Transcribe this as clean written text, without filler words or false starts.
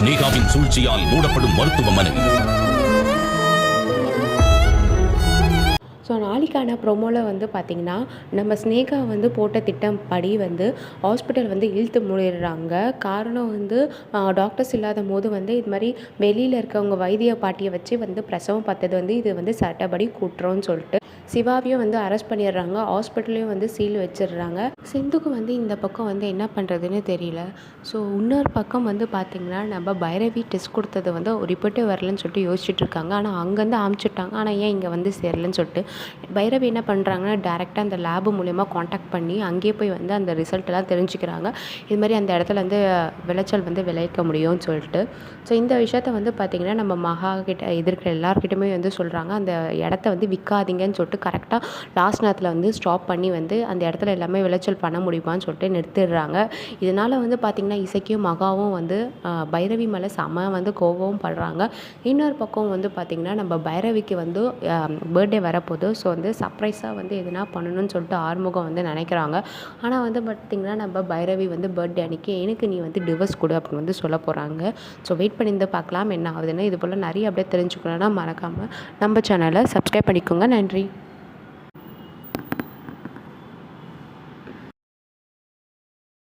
ஸ்னேகாவின் சூழ்ச்சியால் மூடப்படும் மருத்துவமனை. ஸோ நாளைக்கான ப்ரொமோவில் வந்து பார்த்திங்கன்னா நம்ம ஸ்னேகா வந்து போட்ட திட்டம் படி வந்து ஹாஸ்பிட்டல் வந்து இழுத்து மூடிடுறாங்க. காரணம் வந்து டாக்டர்ஸ் இல்லாத போது வந்து இது மாதிரி வெளியில் இருக்கவங்க வைத்திய பாட்டியை வச்சு வந்து பிரசவம் பார்த்தது வந்து இது வந்து சட்டப்படி குற்றம்னு சொல்லிட்டு சிவாவையும் வந்து அரெஸ்ட் பண்ணிடுறாங்க. ஹாஸ்பிட்டலையும் வந்து சீல் வச்சிடுறாங்க. சிந்துக்கு வந்து இந்த பக்கம் வந்து என்ன பண்ணுறதுன்னு தெரியல. ஸோ இன்னொரு பக்கம் வந்து பார்த்திங்கன்னா நம்ம பைரவி டெஸ்ட் கொடுத்தது வந்து ஒரு ரிப்போர்ட்டே வரலன்னு சொல்லிட்டு யோசிச்சுட்டு இருக்காங்க. ஆனால் அங்கேருந்து அமுச்சிட்டாங்க. ஆனால் ஏன் இங்கே வந்து சேரலன்னு சொல்லிட்டு பைரவி என்ன பண்ணுறாங்கன்னா டேரெக்டாக அந்த லேபு மூலயமா காண்டாக்ட் பண்ணி அங்கேயே போய் வந்து அந்த ரிசல்ட்டெல்லாம் தெரிஞ்சுக்கிறாங்க. இது மாதிரி அந்த இடத்துல வந்து விளைச்சல் வந்து விளைவிக்க முடியும்னு சொல்லிட்டு. ஸோ இந்த விஷயத்த வந்து பார்த்திங்கன்னா நம்ம மகா கிட்ட எதிர்க்கிற எல்லாருக்கிட்டுமே வந்து சொல்கிறாங்க, அந்த இடத்த வந்து விற்காதீங்கன்னு சொல்லிட்டு கரெக்டாக லாஸ்ட் நேரத்தில் வந்து ஸ்டாப் பண்ணி வந்து அந்த இடத்துல எல்லாமே விளைச்சல் பண்ண முடியுமான்னு சொல்லிட்டு நிறுத்திடுறாங்க. இதனால் வந்து பார்த்திங்கன்னா இசைக்கும் மகாவும் வந்து பைரவி மேலே செம வந்து கோபமும் படுறாங்க. இன்னொரு பக்கம் வந்து பார்த்திங்கன்னா நம்ம பைரவிக்கு வந்து பர்த்டே வரப்போகுது. ஸோ வந்து சர்ப்ரைஸாக வந்து எதுனா பண்ணணும்னு சொல்லிட்டு ஆறுமுகம் வந்து நினைக்கிறாங்க. ஆனால் வந்து பார்த்திங்கன்னா நம்ம பைரவி வந்து பர்த்டே அன்றைக்கி எனக்கு நீ வந்து டிவோர்ஸ் கொடு அப்படின்னு வந்து சொல்ல போகிறாங்க. ஸோ வெயிட் பண்ணி இருந்து பார்க்கலாம் என்ன ஆகுதுன்னு. இது போல் நிறைய அப்படியே தெரிஞ்சுக்கணுன்னா மறக்காமல் நம்ம சேனலை சப்ஸ்கிரைப் பண்ணிக்கோங்க. நன்றி.